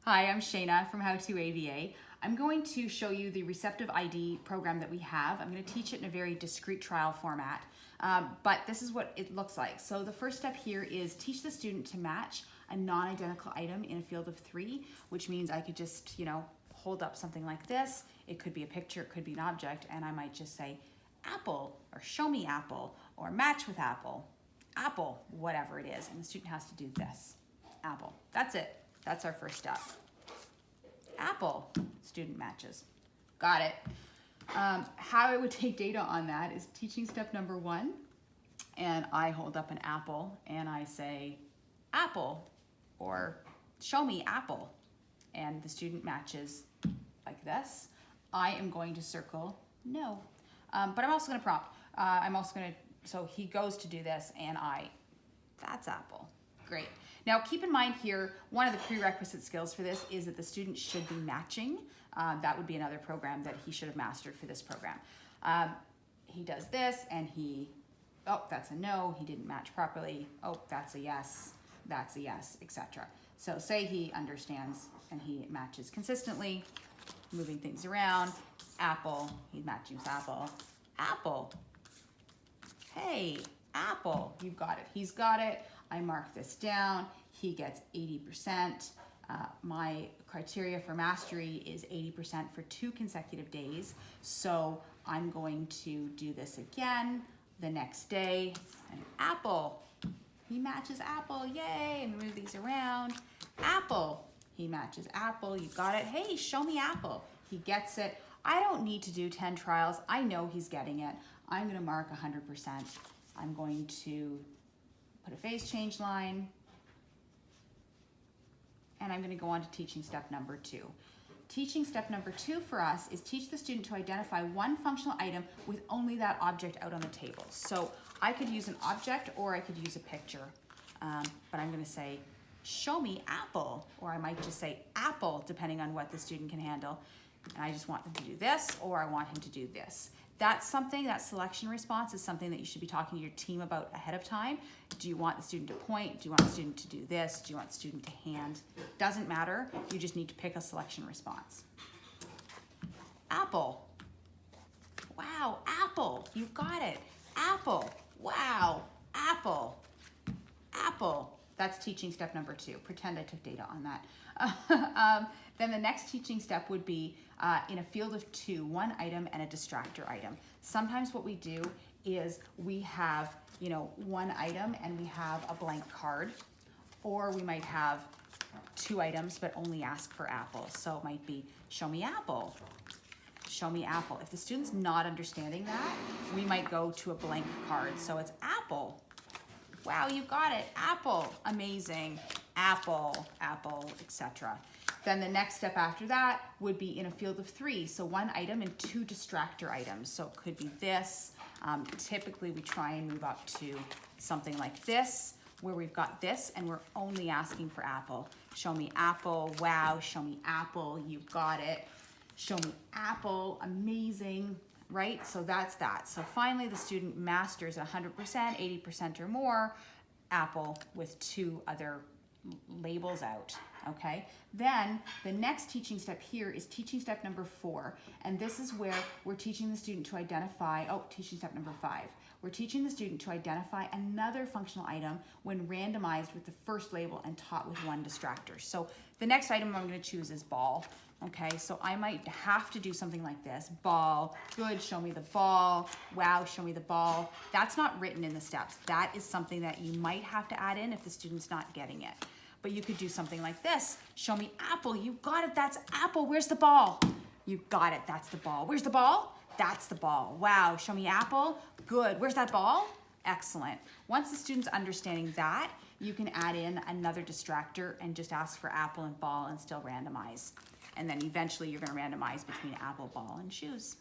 Hi, I'm Shayna from How to ABA. I'm going to show you the Receptive ID program that we have. I'm going to teach it in a very discrete trial format, but this is what it looks like. So the first step here is teach the student to match a non-identical item in a field of 3, which means I could just, hold up something like this. It could be a picture, it could be an object, and I might just say apple, or show me apple, or match with apple, whatever it is, and the student has to do this, apple. That's it. That's our first step. Apple, student matches. Got it. How I would take data on that is teaching step number 1, and I hold up an apple and I say apple, or show me apple, and the student matches like this. I am going to circle no, but I'm also going to prompt. So he goes to do this, and that's apple. Great. Now keep in mind here, one of the prerequisite skills for this is that the student should be matching. That would be another program that he should have mastered for this program. He does this, and that's a no, he didn't match properly. Oh, that's a yes, etc. So say he understands and he matches consistently, moving things around. Apple, he matches apple. Apple, hey, apple, you've got it, he's got it. I mark this down, he gets 80%. My criteria for mastery is 80% for 2 consecutive days. So I'm going to do this again the next day. And apple, he matches apple, yay, and move these around. Apple, he matches apple, you got it. Hey, show me apple, he gets it. I don't need to do 10 trials, I know he's getting it. I'm gonna mark 100%. I'm going to put a phase change line, and I'm going to go on to teaching step number 2. Teaching step number 2 for us is teach the student to identify one functional item with only that object out on the table. So I could use an object or I could use a picture, but I'm going to say, show me apple, or I might just say apple, depending on what the student can handle. And I just want them to do this, or I want him to do this. That's something, that selection response is something that you should be talking to your team about ahead of time. Do you want the student to point? Do you want the student to do this? Do you want the student to hand? Doesn't matter, you just need to pick a selection response. Apple, wow, apple, you got it. Apple, wow, apple, apple. That's teaching step number 2. Pretend I took data on that. Then the next teaching step would be in a field of 2, one item and a distractor item. Sometimes what we do is we have, one item and we have a blank card, or we might have 2 items but only ask for apple. So it might be, show me apple, show me apple. If the student's not understanding that, we might go to a blank card. So it's apple. Wow, you got it, apple, amazing, apple, etc. Then the next step after that would be in a field of 3, so 1 item and 2 distractor items. So it could be this. Typically we try and move up to something like this, where we've got this and we're only asking for apple. Show me apple, wow, show me apple, you've got it. Show me apple, amazing. Right? So that's that. So finally the student masters 100%, 80% or more, apple with 2 other labels out. Okay? Then the next teaching step here is teaching step number 4. And this is where we're teaching the student to identify, teaching step number 5. We're teaching the student to identify another functional item when randomized with the first label and taught with 1 distractor. So the next item I'm going to choose is ball. Okay, so I might have to do something like this. Ball, good, show me the ball. Wow, show me the ball. That's not written in the steps. That is something that you might have to add in if the student's not getting it. But you could do something like this. Show me apple, you got it, that's apple. Where's the ball? You got it, that's the ball. Where's the ball? That's the ball. Wow, show me apple, good. Where's that ball? Excellent. Once the student's understanding that, you can add in another distractor and just ask for apple and ball and still randomize. And then eventually you're going to randomize between apple, ball, and shoes.